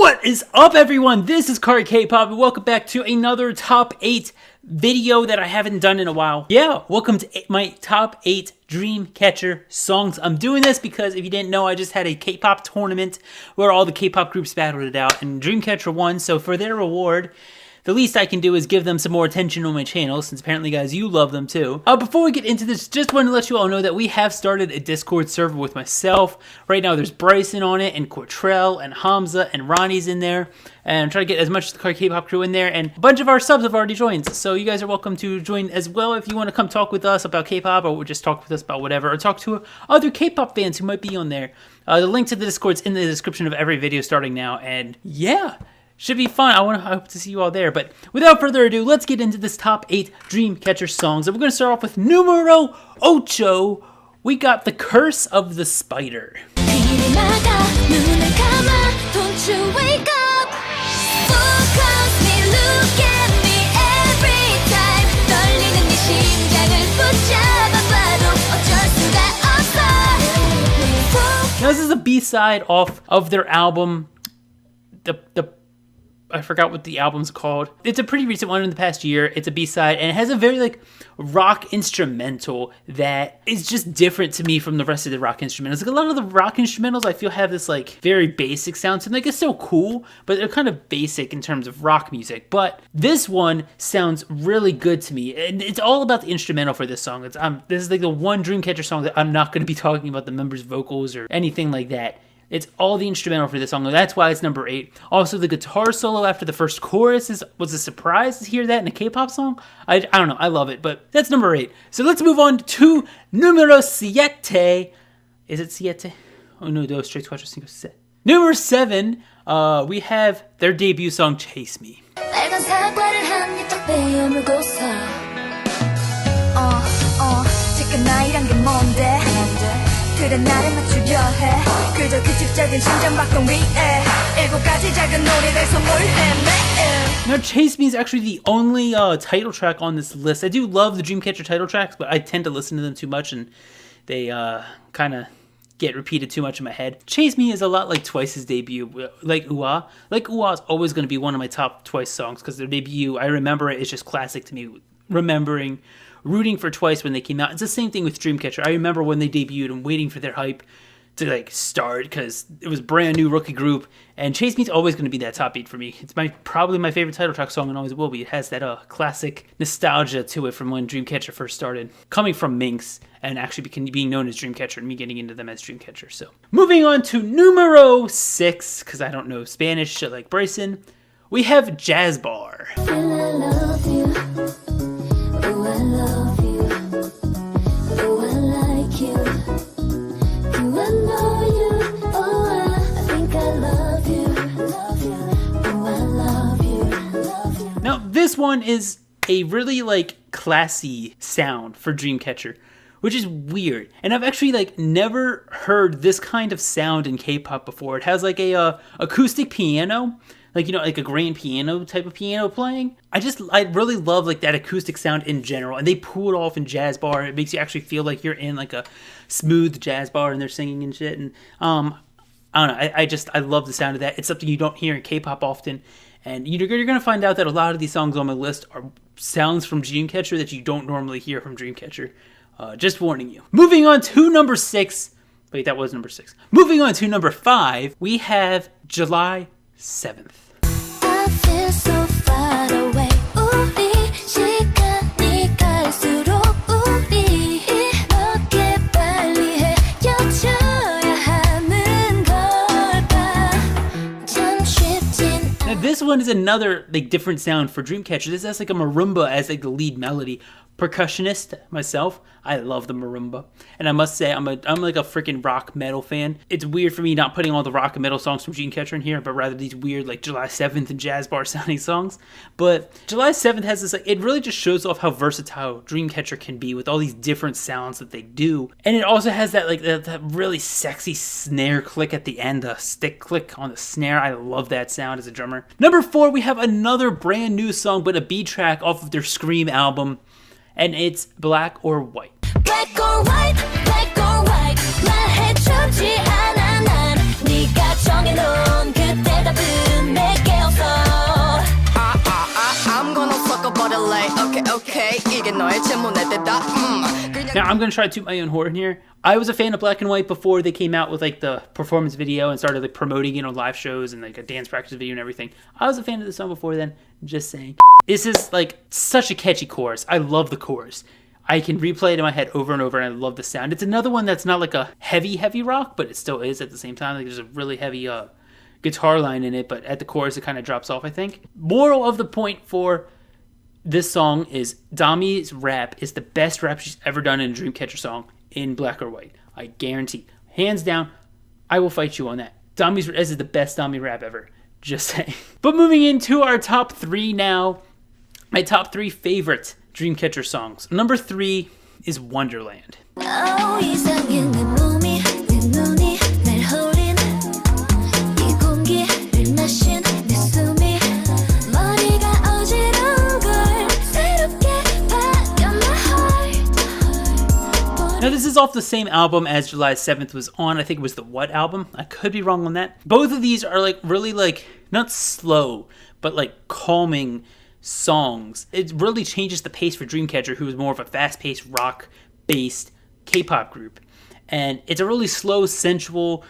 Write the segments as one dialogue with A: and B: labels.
A: What is up, everyone? This is CarKpop, and welcome back to another top 8 video that I haven't done in a while. Yeah, welcome to my top 8 Dreamcatcher songs. I'm doing this because if you didn't know, I just had a K-pop tournament where all the K-pop groups battled it out, and Dreamcatcher won. So for their reward, the least I can do is give them some more attention on my channel, since apparently, guys, you love them too. Before we get into this, just want to let you all know that we have started a Discord server with myself. Right now, there's Bryson on it, and Cortrell, and Hamza, and Ronnie's in there. And I'm trying to get as much of the CarKpop crew in there, and a bunch of our subs have already joined. So you guys are welcome to join as well if you want to come talk with us about K-pop, or just talk with us about whatever, or talk to other K-pop fans who might be on there. The link to the Discord's in the description of every video starting now, and yeah. Should be fun. I hope to see you all there. But without further ado, let's get into this top 8 Dreamcatcher songs. And we're going to start off with numero 8. We got The Curse of the Spider. Now, this is a B-side off of their album, I forgot what the album's called. It's a pretty recent one in the past year. It's a B-side, and it has a very, rock instrumental that is just different to me from the rest of the rock instrumentals. A lot of the rock instrumentals, I feel, have this, very basic sound to them. It's still cool, but they're kind of basic in terms of rock music. But this one sounds really good to me, and it's all about the instrumental for this song. This is, the one Dreamcatcher song that I'm not going to be talking about the members' vocals or anything like that. It's all the instrumental for this song. That's why it's number 8. Also, the guitar solo after the first chorus was a surprise to hear that in a K-pop song. I don't know. I love it, but that's number 8. So let's move on to numero 7. Is it 7? 1, 2, 3, 4, 5, 6. Number 7, we have their debut song, Chase Me. Now, Chase Me is actually the only title track on this list. I do love the Dreamcatcher title tracks, but I tend to listen to them too much, and they kind of get repeated too much in my head. Chase Me is a lot like Twice's debut, like Ooh-Ah. Like Ooh-Ah is always going to be one of my top Twice songs, because their debut, I remember it, it's just classic to me, rooting for Twice when they came out. It's the same thing with Dreamcatcher. I remember when they debuted and waiting for their hype to start, because it was a brand new rookie group, and Chase Me's always going to be that top 8 for me. It's probably my favorite title track song, and always will be. It has that classic nostalgia to it from when Dreamcatcher first started, coming from Minx and actually being known as Dreamcatcher, and me getting into them as Dreamcatcher. So moving on to numero 6, because I don't know Spanish like Bryson, we have Jazz Bar. Now, this one is a really, classy sound for Dreamcatcher, which is weird. And I've actually, never heard this kind of sound in K-pop before. It has, a acoustic piano, a grand piano type of piano playing. I really love, that acoustic sound in general. And they pull it off in Jazz Bar. It makes you actually feel like you're in, a smooth jazz bar and they're singing and shit. And, I don't know. I love the sound of that. It's something you don't hear in K-pop often. And you're going to find out that a lot of these songs on my list are sounds from Dreamcatcher that you don't normally hear from Dreamcatcher. Just warning you. Moving on to number 6. Wait, that was number 6. Moving on to number 5, we have July 7th. I feel so far away. This one is another different sound for Dreamcatcher. This has a marimba as the lead melody. Percussionist myself, I love the marimba, and I must say I'm a freaking rock metal fan. It's weird for me not putting all the rock and metal songs from Dreamcatcher in here, but rather these weird July 7th and Jazz Bar sounding songs. But July 7th has this it really just shows off how versatile Dreamcatcher can be with all these different sounds that they do, and it also has that that really sexy snare click at the end, the stick click on the snare. I love that sound as a drummer. Number 4, we have another brand new song, but a B track off of their Scream album. And it's Black or White. Black or white, black or white. 말해주지 않아 난 네가 정해놓은 그때 답은 Now I'm gonna try to toot my own horn here. I was a fan of Black and White before they came out with like the performance video and started like promoting it on live shows and like a dance practice video and everything. I was a fan of the song before then, just saying. This is like such a catchy chorus. I love the chorus. I can replay it in my head over and over and I love the sound. It's another one that's not like a heavy rock, but it still is at the same time. Like there's a really heavy guitar line in it, but at the chorus it kind of drops off, I think. Moral of the point for this song is Dami's rap is the best rap she's ever done in a Dreamcatcher song in Black or White. I guarantee. Hands down, I will fight you on that. This is the best Dami rap ever. Just saying. But moving into our top 3 now. My top 3 favorite Dreamcatcher songs. Number 3 is Wonderland. Now this is off the same album as July 7th was on. I think it was the What album? I could be wrong on that. Both of these are like really like, not slow, but like calming songs. It really changes the pace for Dreamcatcher, who is more of a fast-paced rock-based K-pop group. And it's a really slow, sensual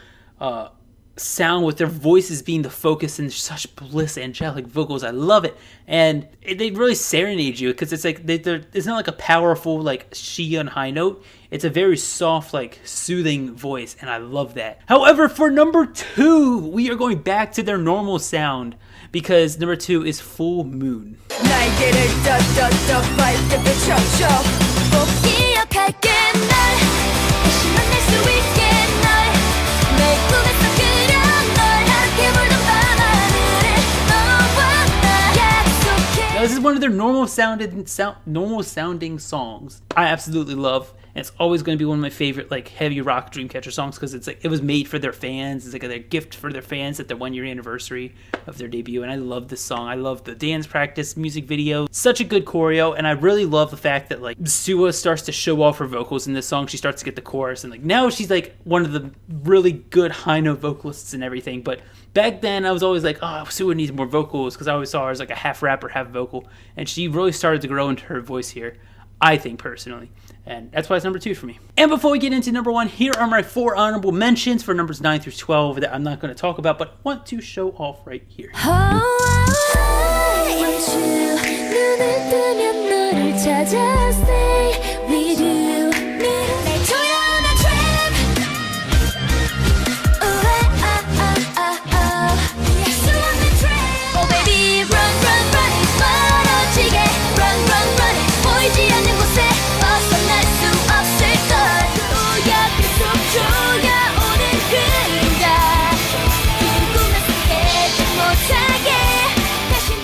A: sound with their voices being the focus and such bliss, angelic vocals. I love it. And they really serenade you because it's like it's not like a powerful like Sheon high note. It's a very soft, like soothing voice, and I love that. However, for number 2, we are going back to their normal sound because number 2 is Full Moon. Now, this is one of their normal sounding songs. I absolutely love, and it's always going to be one of my favorite like heavy rock Dreamcatcher songs because it's like it was made for their fans. It's like their gift for their fans at the 1-year anniversary of their debut, and I love this song. I love the dance practice music video. Such a good choreo, and I really love the fact that like Suwa starts to show off her vocals in this song. She starts to get the chorus, and like now she's like one of the really good high note vocalists and everything. But back then I was always like, oh, Suwa needs more vocals because I always saw her as like a half rapper, half vocal, and she really started to grow into her voice here, I think personally. And that's why it's number 2 for me. And before we get into number 1, here are my 4 honorable mentions for numbers 9 through 12 that I'm not going to talk about, but want to show off right here.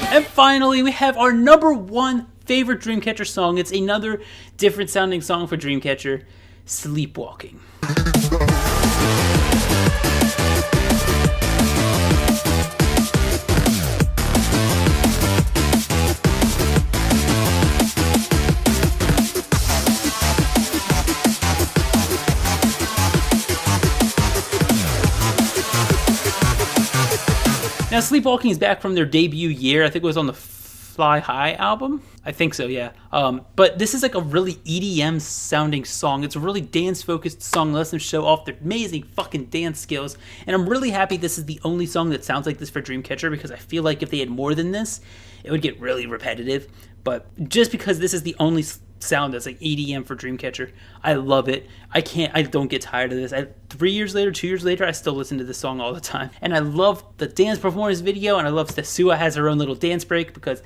A: And finally, we have our number 1 favorite Dreamcatcher song. It's another different sounding song for Dreamcatcher, Sleepwalking. Now, Sleepwalking is back from their debut year. I think it was on the Fly High album. I think so, yeah. But this is like a really EDM sounding song. It's a really dance focused song. Lets them show off their amazing fucking dance skills. And I'm really happy this is the only song that sounds like this for Dreamcatcher because I feel like if they had more than this, it would get really repetitive. But just because this is the only sound that's like EDM for Dreamcatcher, I love it. I don't get tired of this. 2 years later, I still listen to this song all the time. And I love the dance performance video, and I love that Suwa has her own little dance break because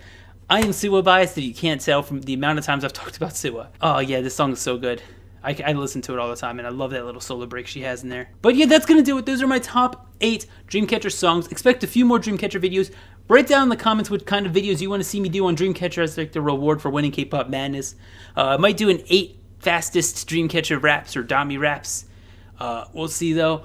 A: I am Suwa biased, if you can't tell from the amount of times I've talked about Suwa. Oh yeah, this song is so good. I listen to it all the time, and I love that little solo break she has in there. But yeah, that's going to do it. Those are my top 8 Dreamcatcher songs. Expect a few more Dreamcatcher videos. Write down in the comments what kind of videos you want to see me do on Dreamcatcher as like the reward for winning K-pop madness. I might do an 8 fastest Dreamcatcher raps or Dami raps. We'll see though.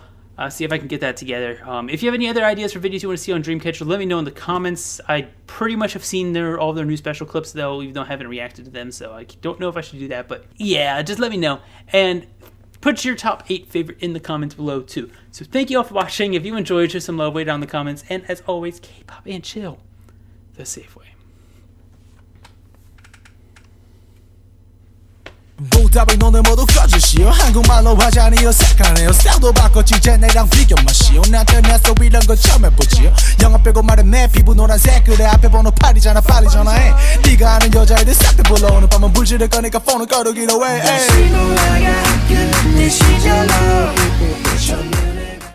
A: See if I can get that together. If you have any other ideas for videos you want to see on Dreamcatcher, let me know in the comments. I pretty much have seen all their new special clips though, even though I haven't reacted to them, so I don't know if I should do that, but yeah, just let me know. And put your top 8 favorite in the comments below too. So thank you all for watching. If you enjoyed, show some love way down in the comments. And as always, K-pop and chill the safe way.
B: 보답이 너네 모두 꺼주시오 한국말로 하자니 어색하네요 스타일도 바꿨지 이제 내랑 비교 마시오 나한테 낯서 이런 거 처음 해보지요 영어 빼고 말해 내 피부 노란색 그래 앞에 번호 8이잖아 빨리 전화해 네가 아는 여자애들 싹 다 불러 오늘 밤은 불지를 거니까 폰을 꺼두기로 해
C: 다시 놀아야 그 내 시절로